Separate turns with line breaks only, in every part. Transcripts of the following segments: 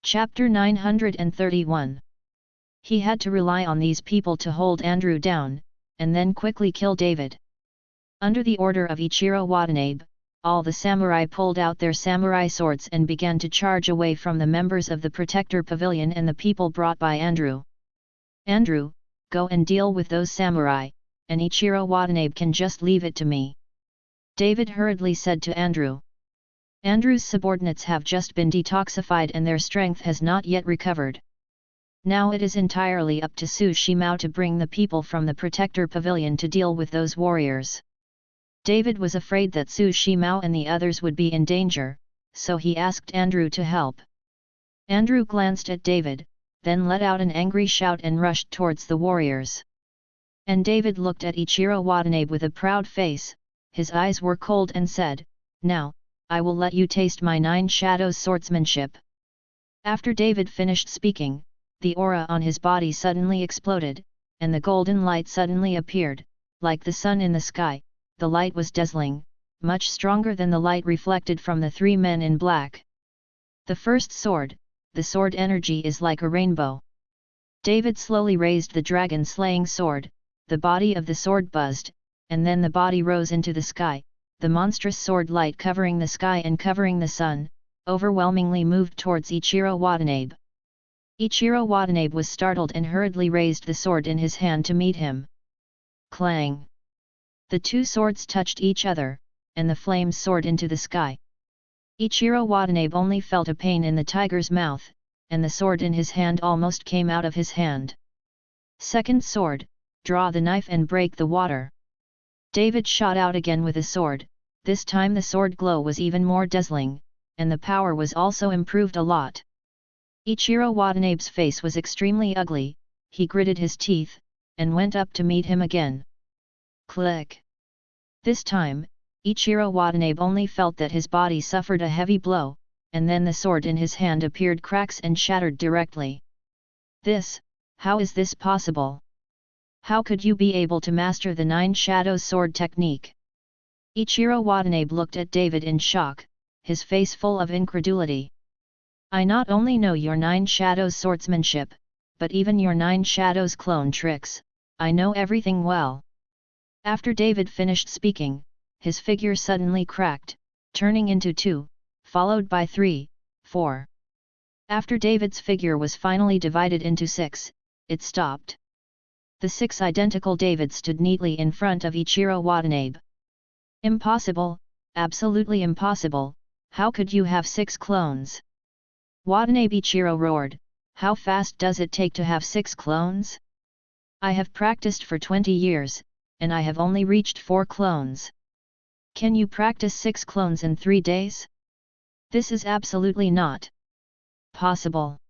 Chapter 931. He had to rely on these people to hold Andrew down, and then quickly kill David. Under the order of Ichiro Watanabe, all the samurai pulled out their samurai swords and began to charge away from the members of the Protector Pavilion and the people brought by Andrew. "Andrew, go and deal with those samurai, and Ichiro Watanabe can just leave it to me," David hurriedly said to Andrew. Andrew's subordinates have just been detoxified and their strength has not yet recovered. Now it is entirely up to Su Shimao to bring the people from the Protector Pavilion to deal with those warriors. David was afraid that Su Shimao and the others would be in danger, so he asked Andrew to help. Andrew glanced at David, then let out an angry shout and rushed towards the warriors. And David looked at Ichiro Watanabe with a proud face, his eyes were cold and said, "Now, I will let you taste my 9 shadows swordsmanship." After David finished speaking, the aura on his body suddenly exploded, and the golden light suddenly appeared, like the sun in the sky. The light was dazzling, much stronger than the light reflected from the 3 men in black. The first sword, the sword energy is like a rainbow. David slowly raised the dragon-slaying sword, the body of the sword buzzed, and then the body rose into the sky. The monstrous sword light covering the sky and covering the sun, overwhelmingly moved towards Ichiro Watanabe. Ichiro Watanabe was startled and hurriedly raised the sword in his hand to meet him. Clang! The 2 swords touched each other, and the flames soared into the sky. Ichiro Watanabe only felt a pain in the tiger's mouth, and the sword in his hand almost came out of his hand. Second sword, draw the knife and break the water. David shot out again with a sword. This time the sword glow was even more dazzling, and the power was also improved a lot. Ichiro Watanabe's face was extremely ugly, he gritted his teeth, and went up to meet him again. Click! This time, Ichiro Watanabe only felt that his body suffered a heavy blow, and then the sword in his hand appeared cracks and shattered directly. How is this possible? How could you be able to master the 9 shadows sword technique? Ichiro Watanabe looked at David in shock, his face full of incredulity. "I not only know your 9 shadows swordsmanship, but even your 9 shadows clone tricks, I know everything well." After David finished speaking, his figure suddenly cracked, turning into 2, followed by 3, 4. After David's figure was finally divided into 6, it stopped. The 6 identical Davids stood neatly in front of Ichiro Watanabe. "Impossible, absolutely impossible, how could you have 6 clones?" Watanabe Ichiro roared, "How fast does it take to have 6 clones? I have practiced for 20 years, and I have only reached 4 clones. Can you practice 6 clones in 3 days? This is absolutely not possible."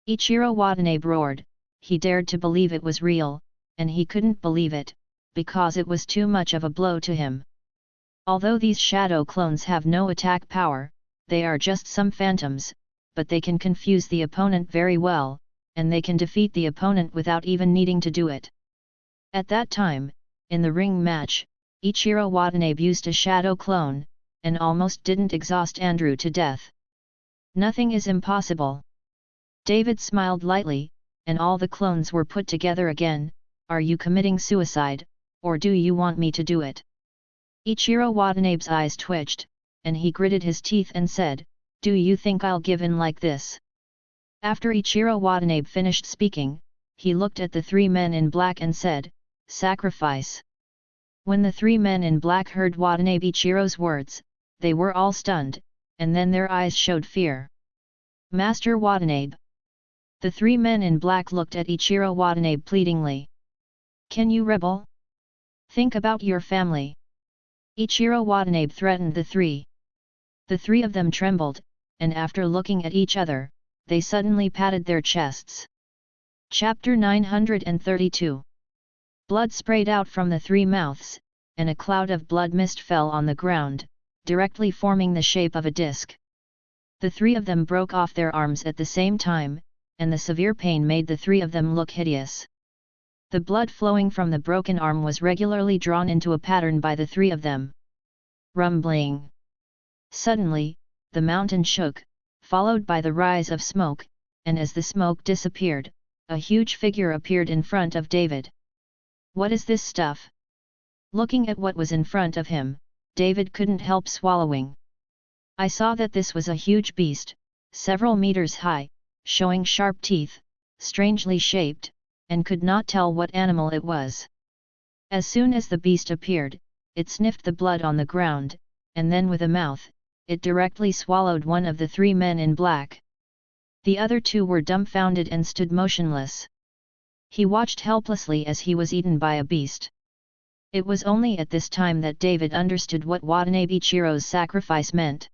Ichiro Watanabe roared, he dared to believe it was real, and he couldn't believe it, because it was too much of a blow to him. Although these shadow clones have no attack power, they are just some phantoms, but they can confuse the opponent very well, and they can defeat the opponent without even needing to do it. At that time, in the ring match, Ichiro Watanabe used a shadow clone, and almost didn't exhaust Andrew to death. "Nothing is impossible." David smiled lightly, and all the clones were put together again. "Are you committing suicide, or do you want me to do it?" Ichiro Watanabe's eyes twitched, and he gritted his teeth and said, "Do you think I'll give in like this?" After Ichiro Watanabe finished speaking, he looked at the 3 men in black and said, "Sacrifice." When the 3 men in black heard Watanabe Ichiro's words, they were all stunned, and then their eyes showed fear. "Master Watanabe." The 3 men in black looked at Ichiro Watanabe pleadingly. "Can you rebel? Think about your family." Ichiro Watanabe threatened the 3. The 3 of them trembled, and after looking at each other, they suddenly patted their chests. Chapter 932. Blood sprayed out from the 3 mouths, and a cloud of blood mist fell on the ground, directly forming the shape of a disc. The 3 of them broke off their arms at the same time, and the severe pain made the 3 of them look hideous. The blood flowing from the broken arm was regularly drawn into a pattern by the 3 of them. Rumbling! Suddenly, the mountain shook, followed by the rise of smoke, and as the smoke disappeared, a huge figure appeared in front of David. "What is this stuff?" Looking at what was in front of him, David couldn't help swallowing. "I saw that this was a huge beast, several meters high, showing sharp teeth, strangely shaped, and could not tell what animal it was. As soon as the beast appeared, it sniffed the blood on the ground, and then with a mouth, it directly swallowed one of the three men in black. The other two were dumbfounded and stood motionless. He watched helplessly as he was eaten by a beast. It was only at this time that David understood what Watanabe Ichiro's sacrifice meant.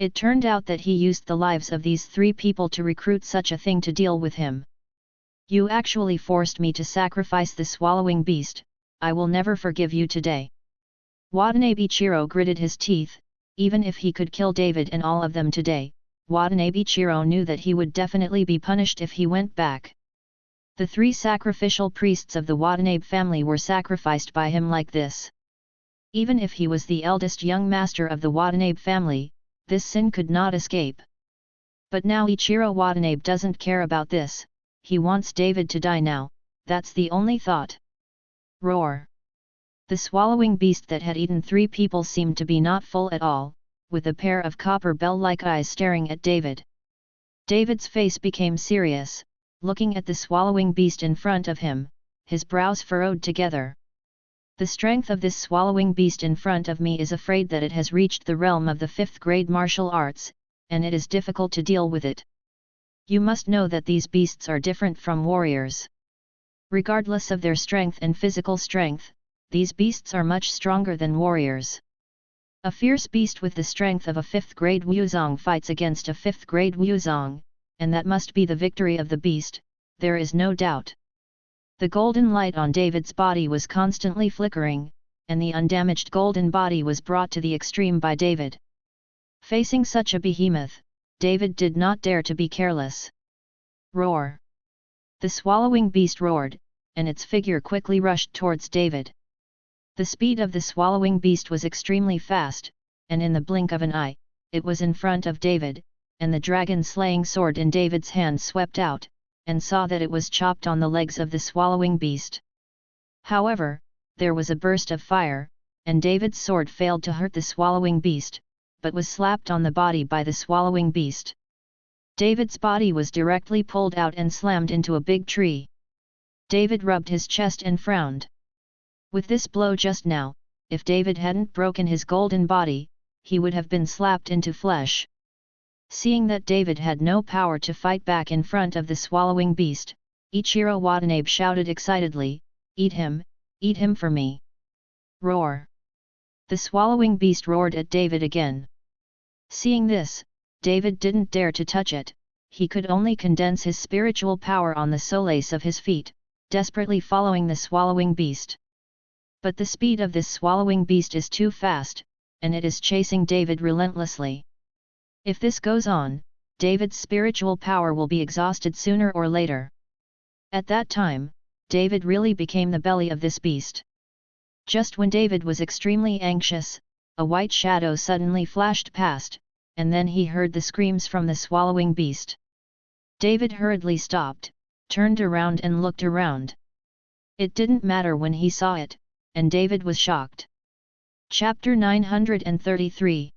It turned out that he used the lives of these three people to recruit such a thing to deal with him. "You actually forced me to sacrifice the swallowing beast, I will never forgive you today." Watanabe Ichiro gritted his teeth. Even if he could kill David and all of them today, Watanabe Ichiro knew that he would definitely be punished if he went back. The three sacrificial priests of the Watanabe family were sacrificed by him like this. Even if he was the eldest young master of the Watanabe family, this sin could not escape. But now Ichiro Watanabe doesn't care about this, he wants David to die now, that's the only thought. Roar! The swallowing beast that had eaten three people seemed to be not full at all, with a pair of copper bell-like eyes staring at David. David's face became serious, looking at the swallowing beast in front of him, his brows furrowed together. "The strength of this swallowing beast in front of me is afraid that it has reached the realm of the 5th grade martial arts, and it is difficult to deal with it. You must know that these beasts are different from warriors. Regardless of their strength and physical strength, these beasts are much stronger than warriors. A fierce beast with the strength of a 5th grade Wuzong fights against a 5th grade Wuzong, and that must be the victory of the beast, there is no doubt." The golden light on David's body was constantly flickering, and the undamaged golden body was brought to the extreme by David. Facing such a behemoth, David did not dare to be careless. Roar! The swallowing beast roared, and its figure quickly rushed towards David. The speed of the swallowing beast was extremely fast, and in the blink of an eye, it was in front of David, and the dragon-slaying sword in David's hand swept out, and saw that it was chopped on the legs of the swallowing beast. However, there was a burst of fire, and David's sword failed to hurt the swallowing beast, but was slapped on the body by the swallowing beast. David's body was directly pulled out and slammed into a big tree. David rubbed his chest and frowned. With this blow just now, if David hadn't broken his golden body, he would have been slapped into flesh. Seeing that David had no power to fight back in front of the swallowing beast, Ichiro Watanabe shouted excitedly, eat him for me!" Roar! The swallowing beast roared at David again. Seeing this, David didn't dare to touch it, he could only condense his spiritual power on the soles of his feet, desperately following the swallowing beast. But the speed of this swallowing beast is too fast, and it is chasing David relentlessly. If this goes on, David's spiritual power will be exhausted sooner or later. At that time, David really became the belly of this beast. Just when David was extremely anxious, a white shadow suddenly flashed past, and then he heard the screams from the swallowing beast. David hurriedly stopped, turned around and looked around. It didn't matter when he saw it, and David was shocked. Chapter 933.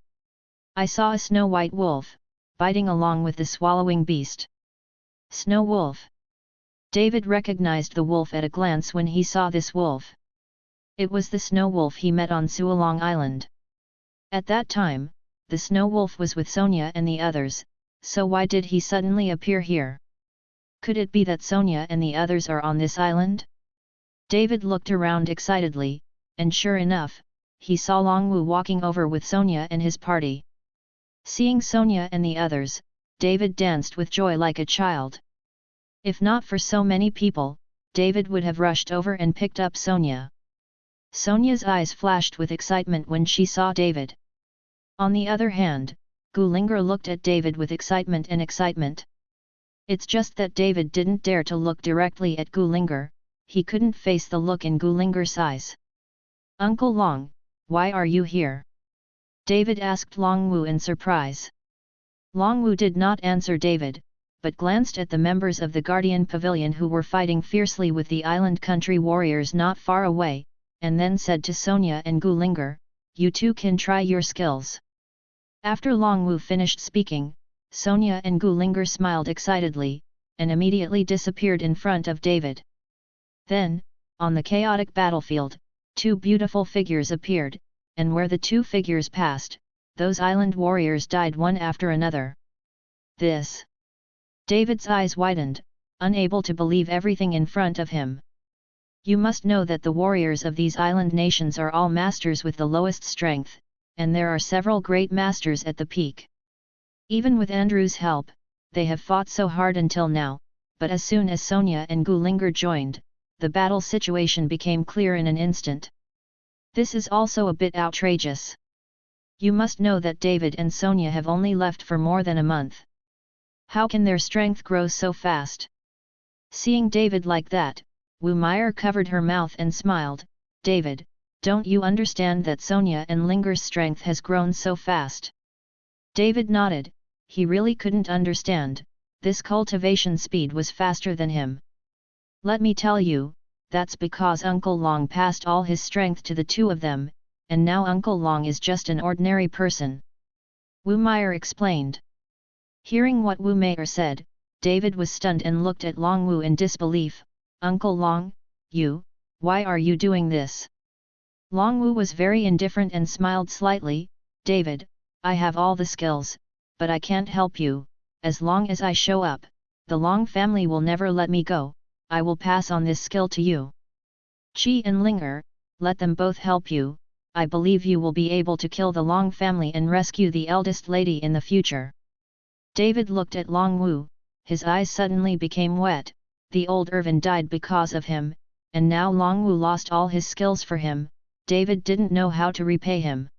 I saw a snow-white wolf, biting along with the swallowing beast. Snow wolf. David recognized the wolf at a glance when he saw this wolf. It was the snow wolf he met on Suolong Island. At that time, the snow wolf was with Sonia and the others, so why did he suddenly appear here? Could it be that Sonia and the others are on this island? David looked around excitedly, and sure enough, he saw Longwu walking over with Sonia and his party. Seeing Sonia and the others, David danced with joy like a child. If not for so many people, David would have rushed over and picked up Sonia. Sonia's eyes flashed with excitement when she saw David. On the other hand, Gulinger looked at David with excitement and excitement. It's just that David didn't dare to look directly at Gulinger, he couldn't face the look in Gulinger's eyes. "Uncle Long, why are you here?" David asked Longwu in surprise. Long Wu did not answer David, but glanced at the members of the Guardian Pavilion who were fighting fiercely with the island country warriors not far away, and then said to Sonia and Gulinger, "You two can try your skills." After Long Wu finished speaking, Sonia and Gulinger smiled excitedly, and immediately disappeared in front of David. Then, on the chaotic battlefield, two beautiful figures appeared, and where the two figures passed, those island warriors died one after another. This. David's eyes widened, unable to believe everything in front of him. You must know that the warriors of these island nations are all masters with the lowest strength, and there are several great masters at the peak. Even with Andrew's help, they have fought so hard until now, but as soon as Sonia and Gulinger joined, the battle situation became clear in an instant. This is also a bit outrageous. You must know that David and Sonia have only left for more than a month. How can their strength grow so fast? Seeing David like that, Wu Meyer covered her mouth and smiled. David, don't you understand that Sonia and Linger's strength has grown so fast? David nodded. He really couldn't understand. This cultivation speed was faster than him. Let me tell you, that's because Uncle Long passed all his strength to the two of them, and now Uncle Long is just an ordinary person. Wu Meyer explained. Hearing what Wu Meyer said, David was stunned and looked at Long Wu in disbelief. Uncle Long, why are you doing this? Long Wu was very indifferent and smiled slightly. David, I have all the skills, but I can't help you. As long as I show up, the Long family will never let me go. I will pass on this skill to you. Qi and Linger, let them both help you. I believe you will be able to kill the Long family and rescue the eldest lady in the future. David looked at Long Wu, his eyes suddenly became wet. The old Irvin died because of him, and now Long Wu lost all his skills for him. David didn't know how to repay him.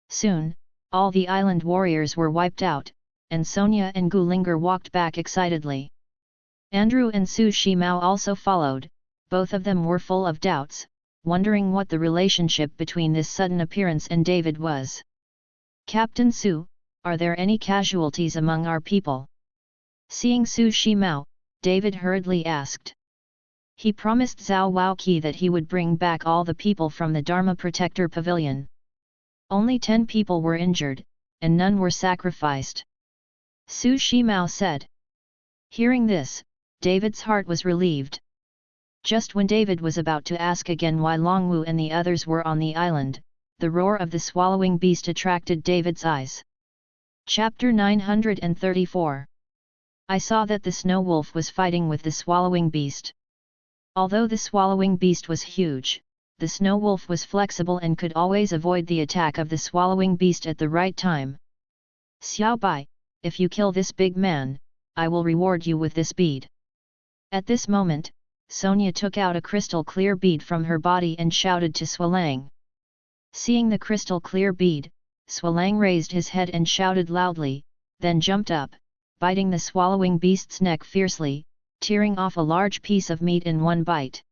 Soon, all the island warriors were wiped out, and Sonia and Gulinger walked back excitedly. Andrew and Su Shimao also followed. Both of them were full of doubts, wondering what the relationship between this sudden appearance and David was. Captain Su, are there any casualties among our people? Seeing Su Shimao, David hurriedly asked. He promised Zhao Waoqi that he would bring back all the people from the Dharma Protector Pavilion. Only 10 people were injured, and none were sacrificed. Su Shimao said. Hearing this, David's heart was relieved. Just when David was about to ask again why Long Wu and the others were on the island, the roar of the swallowing beast attracted David's eyes. Chapter 934. I saw that the snow wolf was fighting with the swallowing beast. Although the swallowing beast was huge, the snow wolf was flexible and could always avoid the attack of the swallowing beast at the right time. Xiao Bai, if you kill this big man, I will reward you with this bead. At this moment, Sonia took out a crystal clear bead from her body and shouted to Swalang. Seeing the crystal clear bead, Swalang raised his head and shouted loudly, then jumped up, biting the swallowing beast's neck fiercely, tearing off a large piece of meat in one bite.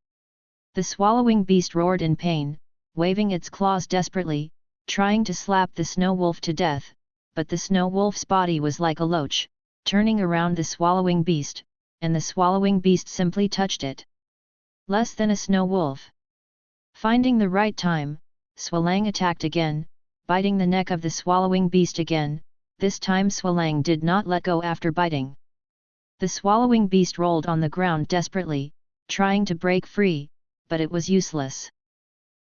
The swallowing beast roared in pain, waving its claws desperately, trying to slap the snow wolf to death, but the snow wolf's body was like a loach, turning around the swallowing beast, and the swallowing beast simply touched it. Less than a snow wolf. Finding the right time, Swalang attacked again, biting the neck of the swallowing beast again. This time Swalang did not let go after biting. The swallowing beast rolled on the ground desperately, trying to break free, but it was useless.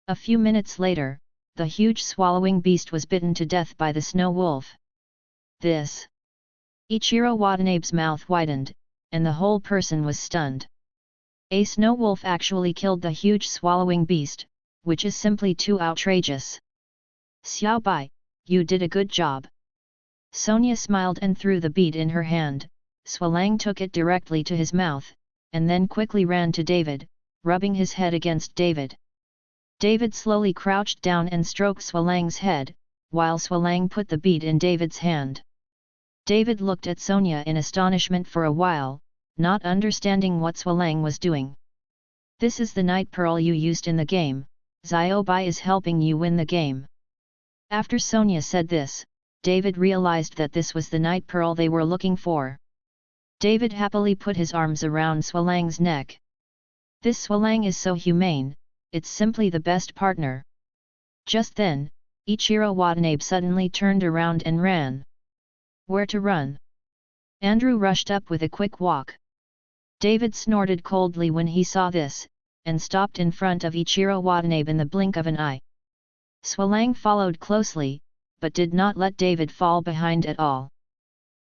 A few minutes later, the huge swallowing beast was bitten to death by the snow wolf. This. Ichiro Watanabe's mouth widened, and the whole person was stunned. A snow wolf actually killed the huge swallowing beast, which is simply too outrageous. Xiao Bai, you did a good job. Sonia smiled and threw the bead in her hand. Swalang took it directly to his mouth, and then quickly ran to David, rubbing his head against David. David slowly crouched down and stroked Swalang's head, while Swalang put the bead in David's hand. David looked at Sonia in astonishment for a while, not understanding what Swalang was doing. This is the night pearl you used in the game. Xiao Bai is helping you win the game. After Sonia said this, David realized that this was the night pearl they were looking for. David happily put his arms around Swalang's neck. This Swalang is so humane, it's simply the best partner. Just then, Ichiro Watanabe suddenly turned around and ran. Where to run? Andrew rushed up with a quick walk. David snorted coldly when he saw this, and stopped in front of Ichiro Watanabe in the blink of an eye. Swalang followed closely, but did not let David fall behind at all.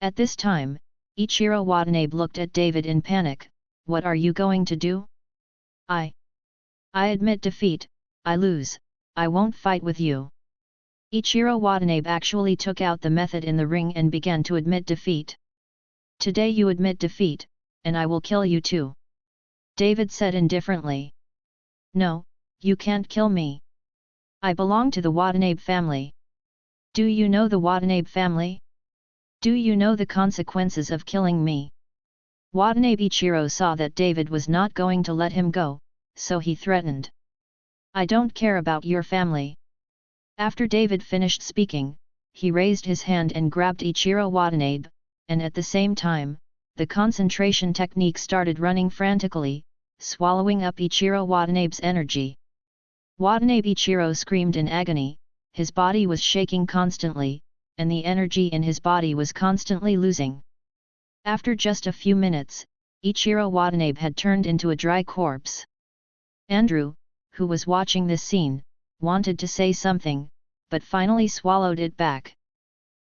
At this time, Ichiro Watanabe looked at David in panic. What are you going to do? I admit defeat, I lose, I won't fight with you. Ichiro Watanabe actually took out the method in the ring and began to admit defeat. Today you admit defeat, and I will kill you too. David said indifferently. No, you can't kill me. I belong to the Watanabe family. Do you know the Watanabe family? Do you know the consequences of killing me? Watanabe Ichiro saw that David was not going to let him go, so he threatened. I don't care about your family. After David finished speaking, he raised his hand and grabbed Ichiro Watanabe, and at the same time, the concentration technique started running frantically, swallowing up Ichiro Watanabe's energy. Watanabe Ichiro screamed in agony, his body was shaking constantly, and the energy in his body was constantly losing. After just a few minutes, Ichiro Watanabe had turned into a dry corpse. Andrew, who was watching this scene, wanted to say something, but finally swallowed it back.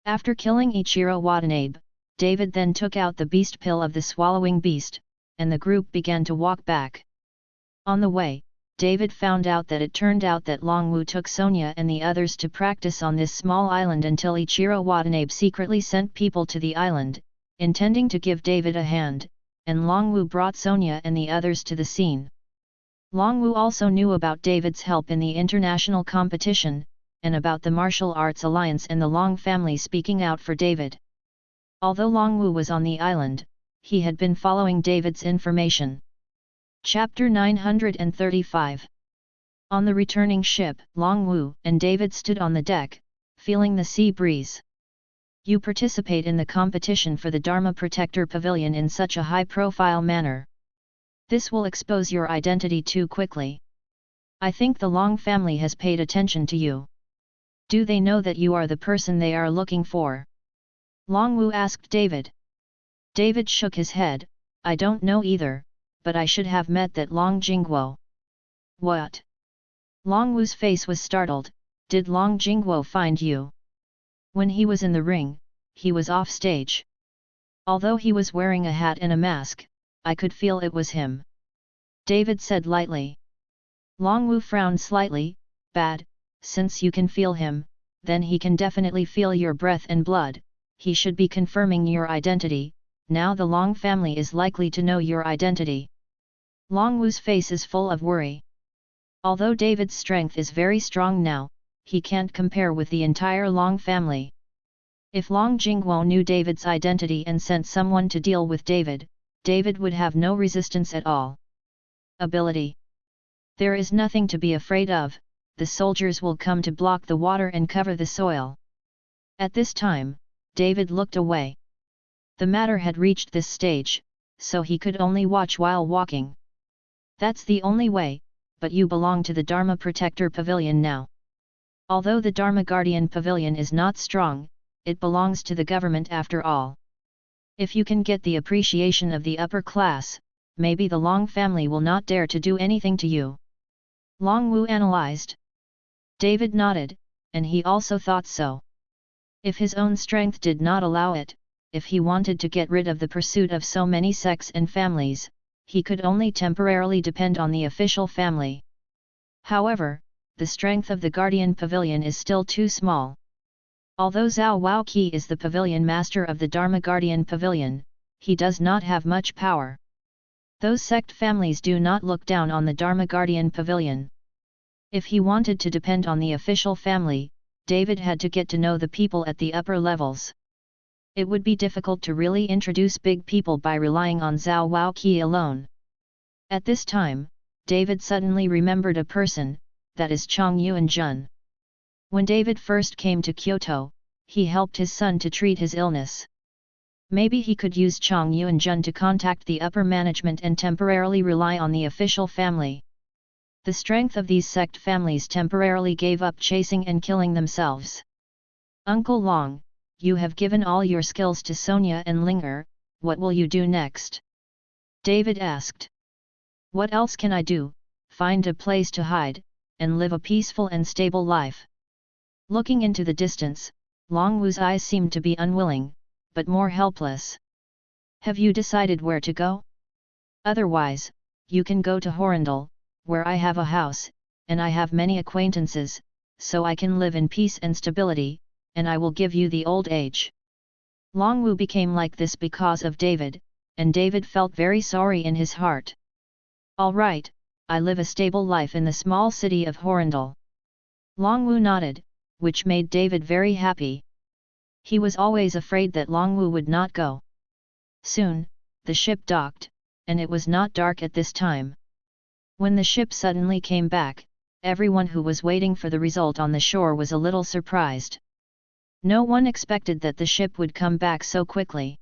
After killing Ichiro Watanabe, David then took out the beast pill of the swallowing beast, and the group began to walk back. On the way, David found out that it turned out that Longwu took Sonia and the others to practice on this small island until Ichiro Watanabe secretly sent people to the island, intending to give David a hand, and Longwu brought Sonia and the others to the scene. Longwu also knew about David's help in the international competition, and about the martial arts alliance and the Long family speaking out for David. Although Longwu was on the island, he had been following David's information. Chapter 935. On the returning ship, Longwu and David stood on the deck, feeling the sea breeze. You participate in the competition for the Dharma Protector Pavilion in such a high-profile manner. This will expose your identity too quickly. I think the Long family has paid attention to you. Do they know that you are the person they are looking for? Longwu asked David. David shook his head. I don't know either, but I should have met that Long Jingguo. What? Longwu's face was startled. Did Long Jingguo find you? When he was in the ring, he was off stage. Although he was wearing a hat and a mask, I could feel it was him. David said lightly. Longwu frowned slightly. Bad, since you can feel him, then he can definitely feel your breath and blood. He should be confirming your identity. Now the Long family is likely to know your identity. Longwu's face is full of worry. Although David's strength is very strong now, he can't compare with the entire Long family. If Long Jingguo knew David's identity and sent someone to deal with David, David would have no resistance at all. Ability. There is nothing to be afraid of, the soldiers will come to block the water and cover the soil. At this time, David looked away. The matter had reached this stage, so he could only watch while walking. That's the only way, but you belong to the Dharma Protector Pavilion now. Although the Dharma Guardian Pavilion is not strong, it belongs to the government after all. If you can get the appreciation of the upper class, maybe the Long family will not dare to do anything to you. Longwu analyzed. David nodded, and he also thought so. If his own strength did not allow it, if he wanted to get rid of the pursuit of so many sects and families, he could only temporarily depend on the official family. However, the strength of the Guardian Pavilion is still too small. Although Zhao Waoqi is the pavilion master of the Dharma Guardian Pavilion, he does not have much power. Those sect families do not look down on the Dharma Guardian Pavilion. If he wanted to depend on the official family, David had to get to know the people at the upper levels. It would be difficult to really introduce big people by relying on Zhao Waoqi alone. At this time, David suddenly remembered a person, that is Chong Yuan-jun. When David first came to Kyoto, he helped his son to treat his illness. Maybe he could use Chong Yuanjun to contact the upper management and temporarily rely on the official family. The strength of these sect families temporarily gave up chasing and killing themselves. Uncle Long, you have given all your skills to Sonia and Linger, what will you do next? David asked. What else can I do? Find a place to hide, and live a peaceful and stable life. Looking into the distance, Long Wu's eyes seemed to be unwilling, but more helpless. Have you decided where to go? Otherwise, you can go to Horindal, where I have a house, and I have many acquaintances, so I can live in peace and stability, and I will give you the old age. Long Wu became like this because of David, and David felt very sorry in his heart. All right, I live a stable life in the small city of Horindal. Long Wu nodded, which made David very happy. He was always afraid that Long Wu would not go. Soon, the ship docked, and it was not dark at this time. When the ship suddenly came back, everyone who was waiting for the result on the shore was a little surprised. No one expected that the ship would come back so quickly.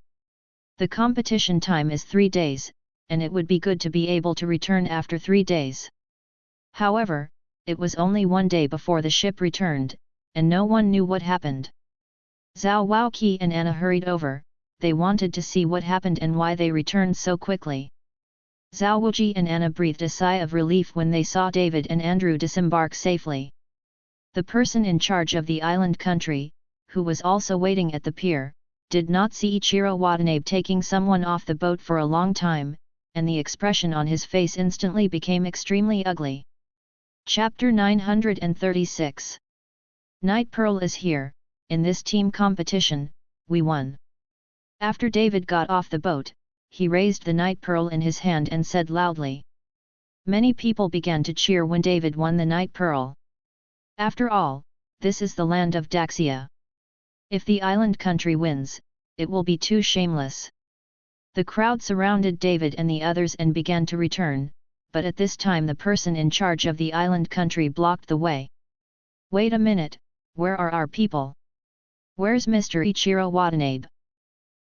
The competition time is 3 days, and it would be good to be able to return after 3 days. However, it was only 1 day before the ship returned, and no one knew what happened. Zhao Waoqi and Anna hurried over, they wanted to see what happened and why they returned so quickly. Zhao Wuji and Anna breathed a sigh of relief when they saw David and Andrew disembark safely. The person in charge of the island country, who was also waiting at the pier, did not see Ichiro Watanabe taking someone off the boat for a long time, and the expression on his face instantly became extremely ugly. Chapter 936. Night Pearl is here, in this team competition, we won. After David got off the boat, he raised the Night Pearl in his hand and said loudly. Many people began to cheer when David won the Night Pearl. After all, this is the land of Daxia. If the island country wins, it will be too shameless. The crowd surrounded David and the others and began to return, but at this time the person in charge of the island country blocked the way. Wait a minute, where are our people? Where's Mr. Ichiro Watanabe?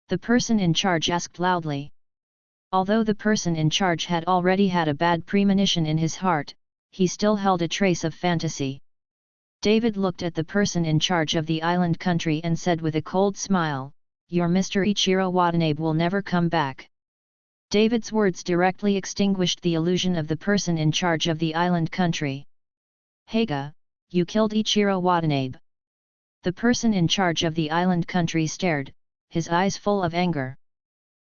The person in charge asked loudly. Although the person in charge had already had a bad premonition in his heart, he still held a trace of fantasy. David looked at the person in charge of the island country and said with a cold smile, your Mr. Ichiro Watanabe will never come back. David's words directly extinguished the illusion of the person in charge of the island country. Heiga, you killed Ichiro Watanabe. The person in charge of the island country stared, his eyes full of anger.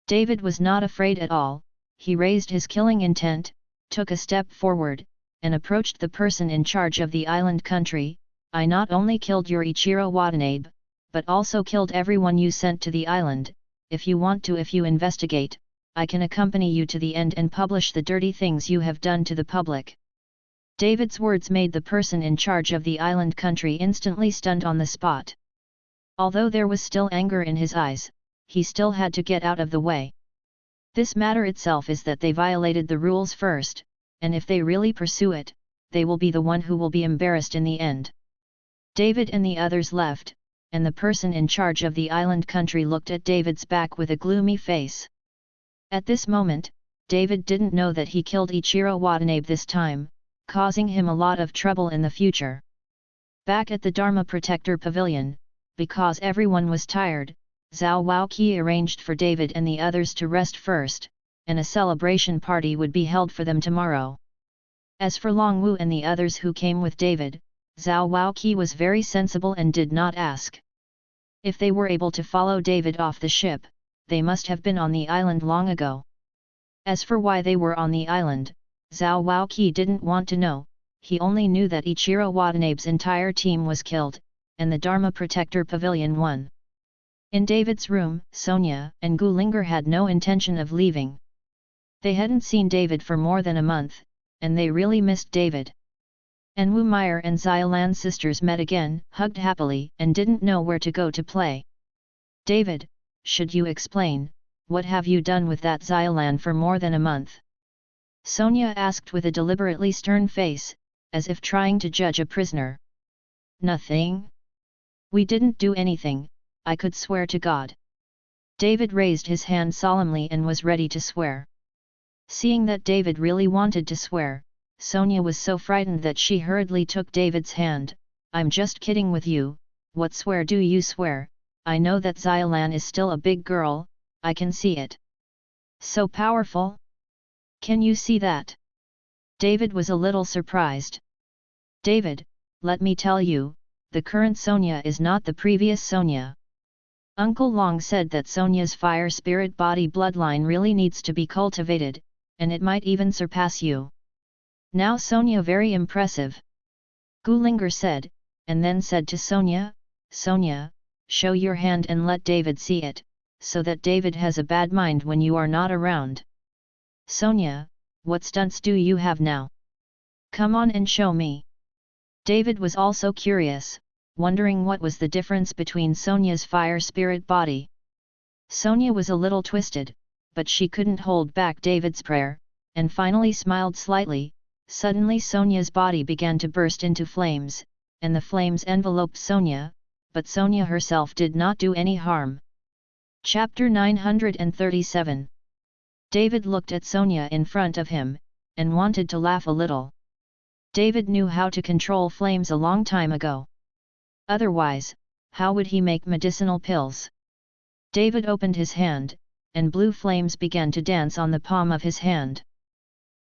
David was not afraid at all, he raised his killing intent, took a step forward, and approached the person in charge of the island country. I not only killed your Ichiro Watanabe, but also killed everyone you sent to the island. If you investigate, I can accompany you to the end and publish the dirty things you have done to the public. David's words made the person in charge of the island country instantly stunned on the spot. Although there was still anger in his eyes, he still had to get out of the way. This matter itself is that they violated the rules first, and if they really pursue it, they will be the one who will be embarrassed in the end. David and the others left, and the person in charge of the island country looked at David's back with a gloomy face. At this moment, David didn't know that he killed Ichiro Watanabe this time, causing him a lot of trouble in the future. Back at the Dharma Protector Pavilion, because everyone was tired, Zhao Waoqi arranged for David and the others to rest first, and a celebration party would be held for them tomorrow. As for Long Wu and the others who came with David, Zhao Waoqi was very sensible and did not ask. If they were able to follow David off the ship, they must have been on the island long ago. As for why they were on the island, Zhao Waoqi didn't want to know, he only knew that Ichiro Watanabe's entire team was killed, and the Dharma Protector Pavilion won. In David's room, Sonia and Gu Linger had no intention of leaving. They hadn't seen David for more than a month, and they really missed David. And Wu Meyer and Xiaolan sisters met again, hugged happily, and didn't know where to go to play. David, should you explain, what have you done with that Xiaolan for more than a month? Sonia asked with a deliberately stern face, as if trying to judge a prisoner. Nothing. We didn't do anything, I could swear to God. David raised his hand solemnly and was ready to swear. Seeing that David really wanted to swear, Sonia was so frightened that she hurriedly took David's hand. I'm just kidding with you, what swear do you swear? I know that Xiaolan is still a big girl, I can see it. So powerful? Can you see that? David was a little surprised. David, let me tell you, the current Sonia is not the previous Sonia. Uncle Long said that Sonia's fire spirit body bloodline really needs to be cultivated, and it might even surpass you. Now Sonia very impressive. Gulinger said, and then said to Sonia, Sonia, show your hand and let David see it, so that David has a bad mind when you are not around. Sonia, what stunts do you have now? Come on and show me. David was also curious, wondering what was the difference between Sonia's fire spirit body. Sonia was a little twisted, but she couldn't hold back David's prayer, and finally smiled slightly. Suddenly Sonia's body began to burst into flames, and the flames enveloped Sonia, but Sonia herself did not do any harm. Chapter 937. David looked at Sonia in front of him, and wanted to laugh a little. David knew how to control flames a long time ago. Otherwise, how would he make medicinal pills? David opened his hand, and blue flames began to dance on the palm of his hand.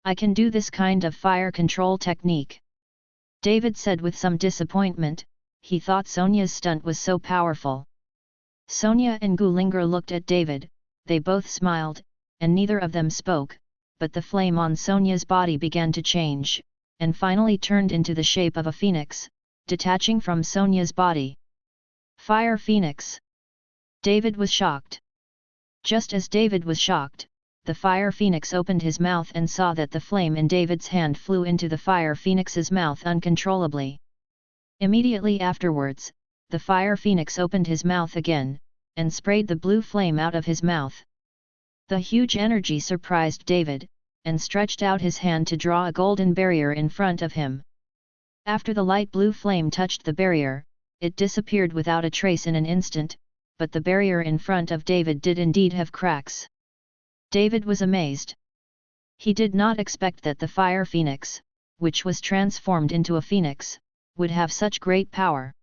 I can do this kind of fire control technique. David said with some disappointment. He thought Sonia's stunt was so powerful. Sonia and Gulinger looked at David, they both smiled, and neither of them spoke, but the flame on Sonia's body began to change, and finally turned into the shape of a phoenix, detaching from Sonia's body. Fire Phoenix! David was shocked. Just as David was shocked, the Fire Phoenix opened his mouth and saw that the flame in David's hand flew into the Fire Phoenix's mouth uncontrollably. Immediately afterwards, the Fire Phoenix opened his mouth again, and sprayed the blue flame out of his mouth. The huge energy surprised David, and stretched out his hand to draw a golden barrier in front of him. After the light blue flame touched the barrier, it disappeared without a trace in an instant, but the barrier in front of David did indeed have cracks. David was amazed. He did not expect that the Fire Phoenix, which was transformed into a phoenix, would have such great power.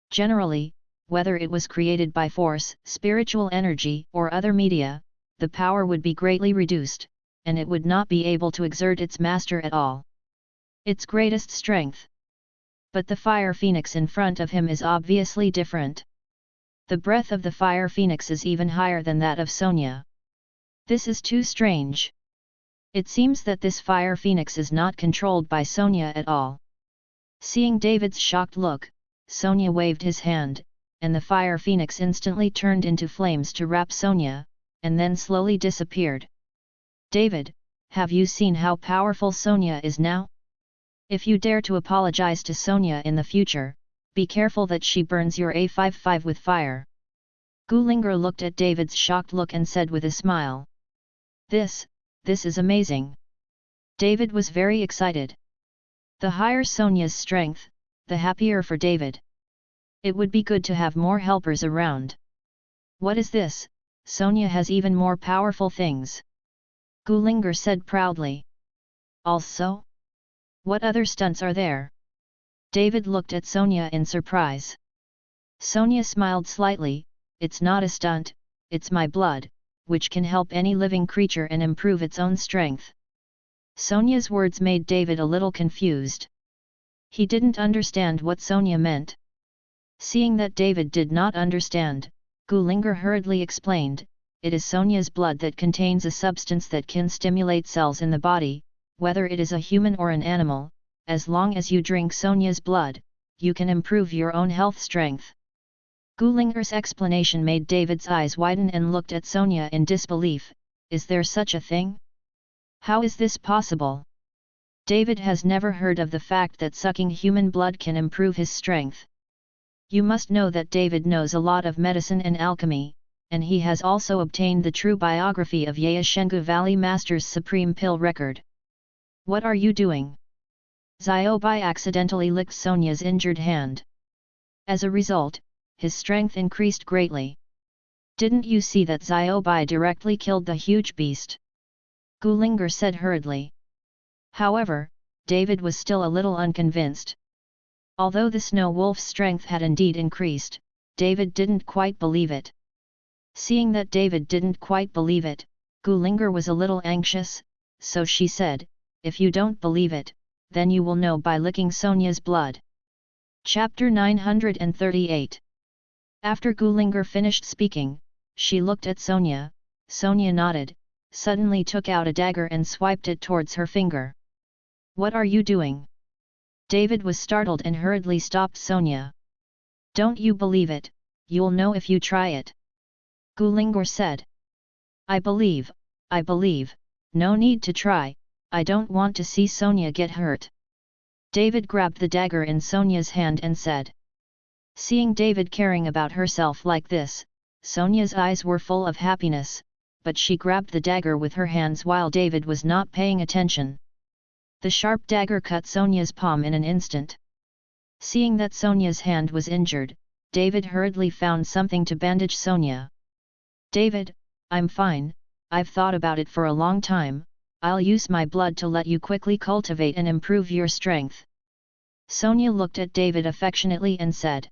Generally, whether it was created by force, spiritual energy, or other media, the power would be greatly reduced, and it would not be able to exert its master at all. Its greatest strength. But the Fire Phoenix in front of him is obviously different. The breath of the Fire Phoenix is even higher than that of Sonia. This is too strange. It seems that this Fire Phoenix is not controlled by Sonia at all. Seeing David's shocked look, Sonia waved his hand, and the Fire Phoenix instantly turned into flames to wrap Sonia, and then slowly disappeared. David, have you seen how powerful Sonia is now? If you dare to apologize to Sonia in the future, be careful that she burns your A55 with fire. Gulinger looked at David's shocked look and said with a smile. This is amazing. David was very excited. The higher Sonia's strength, the happier for David. It would be good to have more helpers around. What is this? Sonia has even more powerful things. Gulinger said proudly. Also? What other stunts are there? David looked at Sonia in surprise. Sonia smiled slightly. It's not a stunt, it's my blood, which can help any living creature and improve its own strength. Sonia's words made David a little confused. He didn't understand what Sonia meant. Seeing that David did not understand, Gulinger hurriedly explained, it is Sonia's blood that contains a substance that can stimulate cells in the body, whether it is a human or an animal. As long as you drink Sonia's blood, you can improve your own health strength. Gulinger's explanation made David's eyes widen and looked at Sonia in disbelief. Is there such a thing? How is this possible? David has never heard of the fact that sucking human blood can improve his strength. You must know that David knows a lot of medicine and alchemy, and he has also obtained the true biography of Yaoshengu Valley Master's Supreme Pill record. What are you doing? Xiaobai accidentally licked Sonia's injured hand. As a result, his strength increased greatly. "Didn't you see that Xiaobai directly killed the huge beast?" Gulinger said hurriedly. However, David was still a little unconvinced. Although the snow wolf's strength had indeed increased, David didn't quite believe it. Seeing that David didn't quite believe it, Gulinger was a little anxious, so she said, "If you don't believe it, then you will know by licking Sonia's blood." Chapter 938. After Gulinger finished speaking, she looked at Sonia. Sonia nodded, suddenly took out a dagger and swiped it towards her finger. "What are you doing?" David was startled and hurriedly stopped Sonia. "Don't you believe it, you'll know if you try it," Gulinger said. I believe, no need to try, I don't want to see Sonia get hurt." David grabbed the dagger in Sonia's hand and said. Seeing David caring about herself like this, Sonia's eyes were full of happiness, but she grabbed the dagger with her hands while David was not paying attention. The sharp dagger cut Sonia's palm in an instant. Seeing that Sonia's hand was injured, David hurriedly found something to bandage Sonia. "David, I'm fine, I've thought about it for a long time, I'll use my blood to let you quickly cultivate and improve your strength." Sonia looked at David affectionately and said.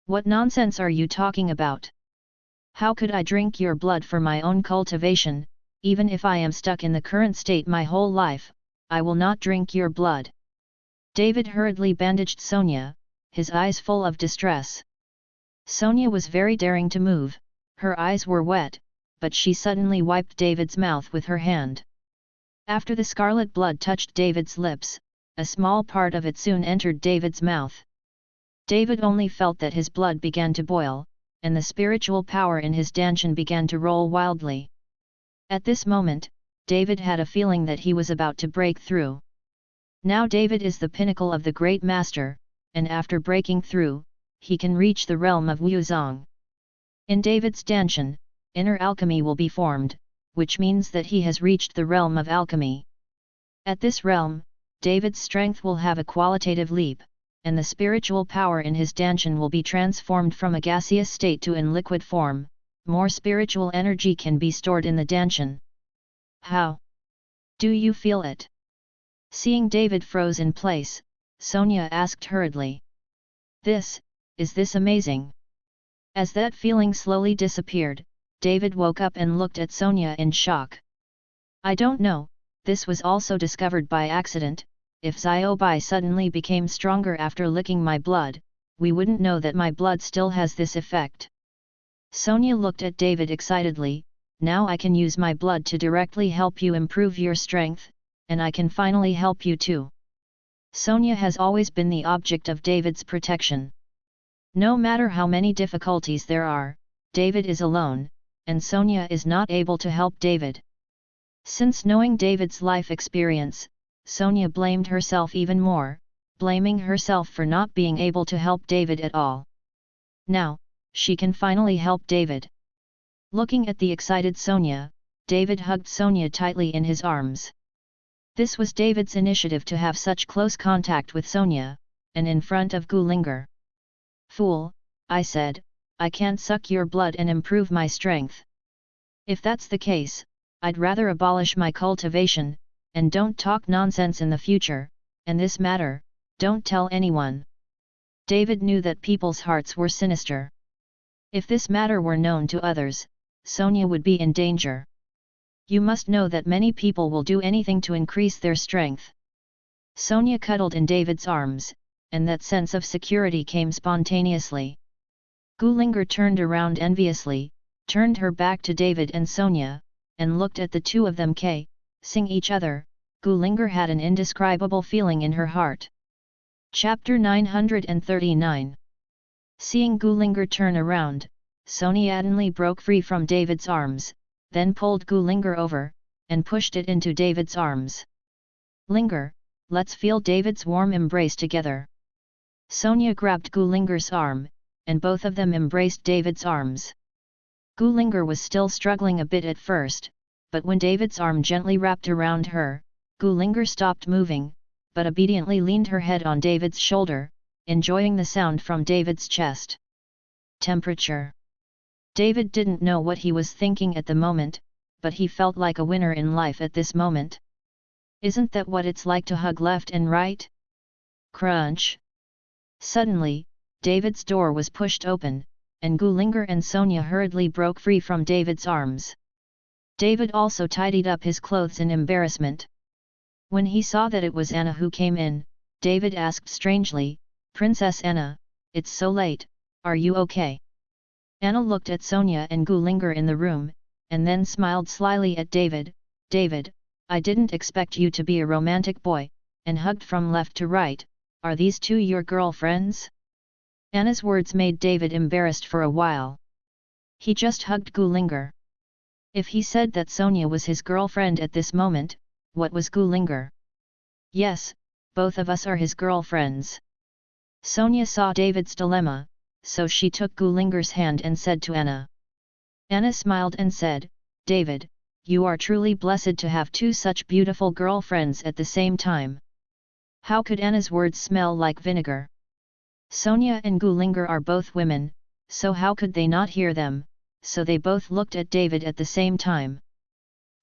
"What nonsense are you talking about? How could I drink your blood for my own cultivation? Even if I am stuck in the current state my whole life, I will not drink your blood." David hurriedly bandaged Sonia, his eyes full of distress. Sonia was very daring to move, her eyes were wet, but she suddenly wiped David's mouth with her hand. After the scarlet blood touched David's lips, a small part of it soon entered David's mouth. David only felt that his blood began to boil, and the spiritual power in his danshan began to roll wildly. At this moment, David had a feeling that he was about to break through. Now David is the pinnacle of the great master, and after breaking through, he can reach the realm of Wuzong. In David's danshan, inner alchemy will be formed, which means that he has reached the realm of alchemy. At this realm, David's strength will have a qualitative leap, and the spiritual power in his danshan will be transformed from a gaseous state to in liquid form. More spiritual energy can be stored in the danshan. "How do you feel it?" Seeing David froze in place, Sonia asked hurriedly. Is this amazing?" As that feeling slowly disappeared, David woke up and looked at Sonia in shock. "I don't know, this was also discovered by accident. If Xiaobai suddenly became stronger after licking my blood, we wouldn't know that my blood still has this effect." Sonia looked at David excitedly. "Now I can use my blood to directly help you improve your strength, and I can finally help you too." Sonia has always been the object of David's protection. No matter how many difficulties there are, David is alone, and Sonia is not able to help David. Since knowing David's life experience, Sonia blamed herself even more, blaming herself for not being able to help David at all. Now, she can finally help David. Looking at the excited Sonia, David hugged Sonia tightly in his arms. This was David's initiative to have such close contact with Sonia, and in front of Gulinger. "Fool," I said, "I can't suck your blood and improve my strength. If that's the case, I'd rather abolish my cultivation, and don't talk nonsense in the future, and this matter, don't tell anyone." David knew that people's hearts were sinister. If this matter were known to others, Sonia would be in danger. You must know that many people will do anything to increase their strength. Sonia cuddled in David's arms, and that sense of security came spontaneously. Gulinger turned around enviously, turned her back to David and Sonia, and looked at the two of them kissing each other. Gulinger had an indescribable feeling in her heart. Chapter 939. Seeing Gulinger turn around, Sonia suddenly broke free from David's arms, then pulled Gulinger over, and pushed it into David's arms. "Linger, let's feel David's warm embrace together." Sonia grabbed Gulinger's arm, and both of them embraced David's arms. Gulinger was still struggling a bit at first, but when David's arm gently wrapped around her, Gulinger stopped moving, but obediently leaned her head on David's shoulder, enjoying the sound from David's chest. temperature. David didn't know what he was thinking at the moment, but he felt like a winner in life at this moment. Isn't that what it's like to hug left and right? Crunch! Suddenly, David's door was pushed open, and Gullinger and Sonia hurriedly broke free from David's arms. David also tidied up his clothes in embarrassment. When he saw that it was Anna who came in, David asked strangely, "Princess Anna, it's so late, are you okay?" Anna looked at Sonia and Gullinger in the room, and then smiled slyly at David. "David, I didn't expect you to be a romantic boy," and hugged from left to right. "Are these two your girlfriends?" Anna's words made David embarrassed for a while. He just hugged Gullinger. If he said that Sonia was his girlfriend at this moment, what was Gullinger? "Yes, both of us are his girlfriends." Sonia saw David's dilemma, so she took Gullinger's hand and said to Anna. Anna smiled and said, "David, you are truly blessed to have two such beautiful girlfriends at the same time." How could Anna's words smell like vinegar? Sonia and Gullinger are both women, so how could they not hear them, so they both looked at David at the same time.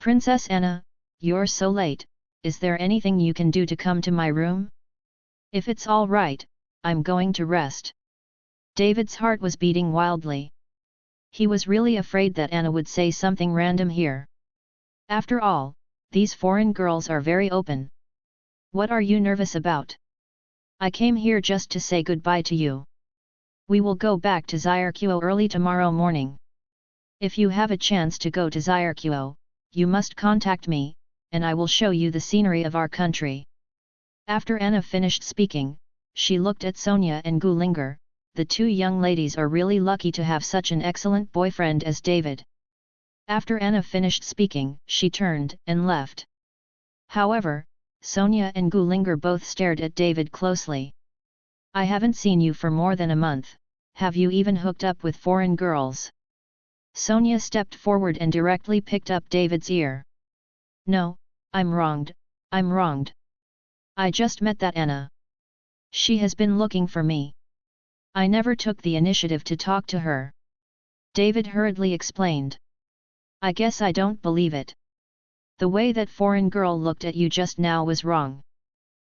"Princess Anna, you're so late, is there anything you can do to come to my room? If it's all right, I'm going to rest." David's heart was beating wildly. He was really afraid that Anna would say something random here. After all, these foreign girls are very open. "What are you nervous about? I came here just to say goodbye to you. We will go back to Zyarkuo early tomorrow morning. If you have a chance to go to Zyarkuo, you must contact me, and I will show you the scenery of our country." After Anna finished speaking, she looked at Sonia and Gullinger. The two young ladies are really lucky to have such an excellent boyfriend as David. After Anna finished speaking, she turned and left. However, Sonia and Gullinger both stared at David closely. "I haven't seen you for more than a month, have you even hooked up with foreign girls?" Sonia stepped forward and directly picked up David's ear. "No, I'm wronged, I'm wronged. I just met that Anna. She has been looking for me. I never took the initiative to talk to her." David hurriedly explained. "I guess I don't believe it. The way that foreign girl looked at you just now was wrong.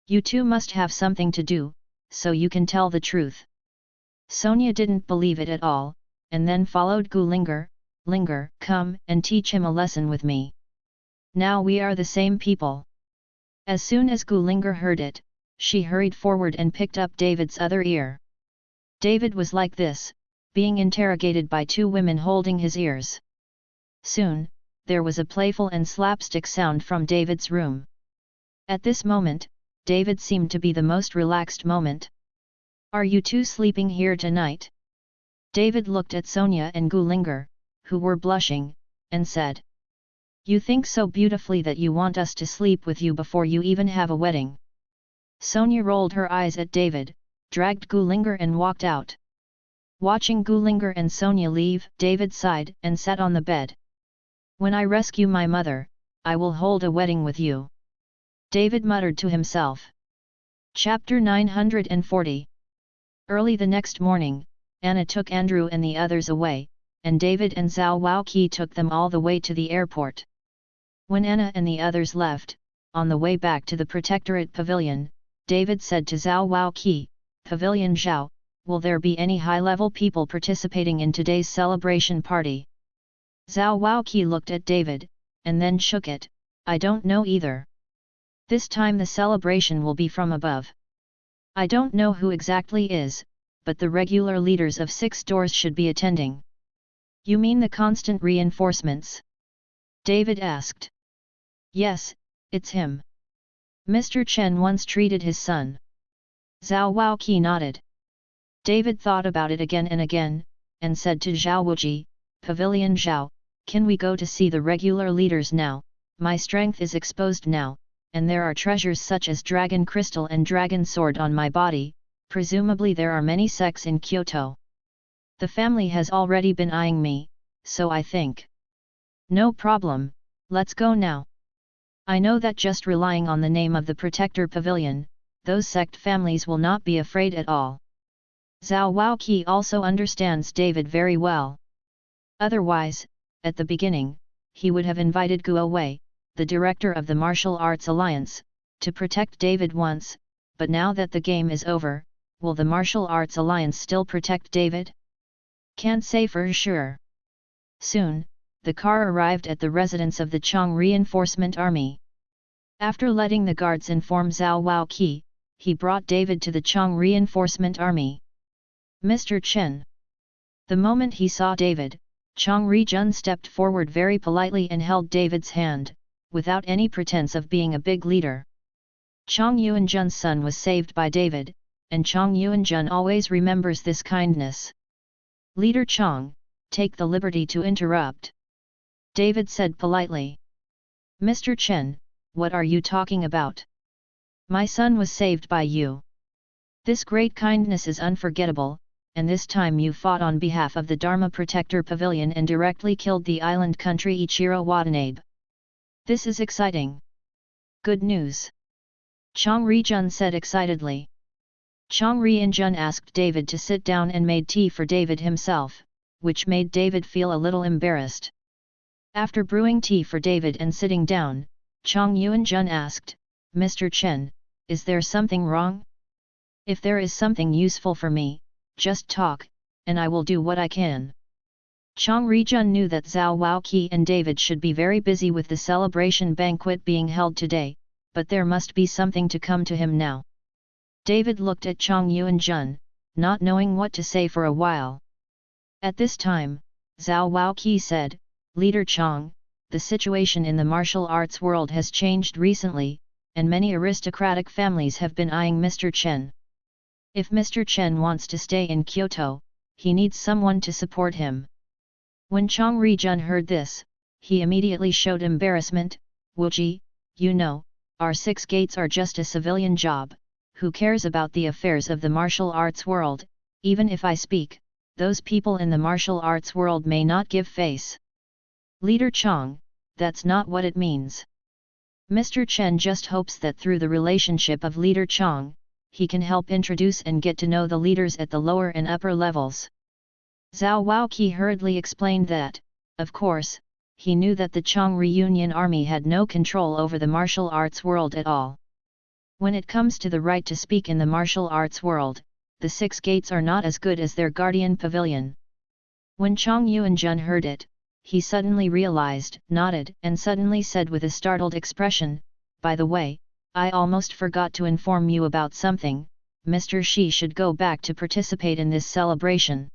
You two must have something to do, so you can tell the truth." Sonia didn't believe it at all, and then followed Gullinger. "Linger, come and teach him a lesson with me. Now we are the same people." As soon as Gullinger heard it, she hurried forward and picked up David's other ear. David was like this, being interrogated by two women holding his ears. Soon, there was a playful and slapstick sound from David's room. At this moment, David seemed to be the most relaxed moment. "Are you two sleeping here tonight?" David looked at Sonia and Gullinger, who were blushing, and said. "You think so beautifully that you want us to sleep with you before you even have a wedding." Sonia rolled her eyes at David, dragged Gullinger and walked out. Watching Gullinger and Sonia leave, David sighed and sat on the bed. "When I rescue my mother, I will hold a wedding with you," David muttered to himself. Chapter 940. Early the next morning, Anna took Andrew and the others away, and David and Zhao Waoqi took them all the way to the airport. When Anna and the others left, on the way back to the Protectorate Pavilion, David said to Zhao Waoqi, "Pavilion Zhao, will there be any high-level people participating in today's celebration party?" Zhao Waoqi looked at David, and then shook it. "I don't know either. This time the celebration will be from above. I don't know who exactly is, but the regular leaders of 6 doors should be attending." "You mean the constant reinforcements?" David asked. "Yes, it's him. Mr. Chen once treated his son." Zhao Waoqi nodded. David thought about it again and again, and said to Zhao Wuji, "Pavilion Zhao, can we go to see the regular leaders now? My strength is exposed now, and there are treasures such as dragon crystal and dragon sword on my body, presumably there are many sects in Kyoto. The family has already been eyeing me, so I think." "No problem, let's go now. I know that just relying on the name of the Protector Pavilion, those sect families will not be afraid at all." Zhao Waoqi also understands David very well. Otherwise, at the beginning, he would have invited Guo Wei, the director of the Martial Arts Alliance, to protect David once, but now that the game is over, will the Martial Arts Alliance still protect David? Can't say for sure. Soon, the car arrived at the residence of the Chong Reinforcement Army. After letting the guards inform Zhao Waoqi, he brought David to the Chong Reinforcement Army. Mr. Chen. The moment he saw David, Chong Rijun stepped forward very politely and held David's hand, without any pretense of being a big leader. Chong Yuanjun's son was saved by David, and Chong Yuanjun always remembers this kindness. Leader Chong, take the liberty to interrupt. David said politely. Mr. Chen, what are you talking about? My son was saved by you. This great kindness is unforgettable, and this time you fought on behalf of the Dharma Protector Pavilion and directly killed the island country Ichiro Watanabe. This is exciting. Good news. Chong Rijun said excitedly. Chong Rijun asked David to sit down and made tea for David himself, which made David feel a little embarrassed. After brewing tea for David and sitting down, Chong Yuanjun asked, Mr. Chen, is there something wrong? If there is something useful for me, just talk, and I will do what I can. Chong Rijun knew that Zhao Waoqi and David should be very busy with the celebration banquet being held today, but there must be something to come to him now. David looked at Chong Yuanjun, not knowing what to say for a while. At this time, Zhao Waoqi said, Leader Chong, the situation in the martial arts world has changed recently, and many aristocratic families have been eyeing Mr. Chen. If Mr. Chen wants to stay in Kyoto, he needs someone to support him. When Chong Rijun heard this, he immediately showed embarrassment. Wuji, you know, our 6 gates are just a civilian job, who cares about the affairs of the martial arts world? Even if I speak, those people in the martial arts world may not give face. Leader Chong, that's not what it means. Mr. Chen just hopes that through the relationship of Leader Chong, he can help introduce and get to know the leaders at the lower and upper levels. Zhao Waoqi hurriedly explained that, of course, he knew that the Chong Reunion Army had no control over the martial arts world at all. When it comes to the right to speak in the martial arts world, the 6 gates are not as good as their guardian pavilion. When Chong Yuanjun heard it, he suddenly realized, nodded, and suddenly said with a startled expression, by the way, I almost forgot to inform you about something, Mr. Shi should go back to participate in this celebration.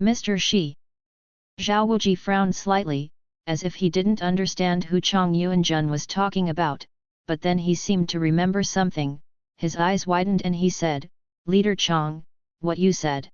Mr. Shi. Zhao Wuji frowned slightly, as if he didn't understand who Chong Yuanjun was talking about, but then he seemed to remember something, his eyes widened and he said, Leader Chong, what you said.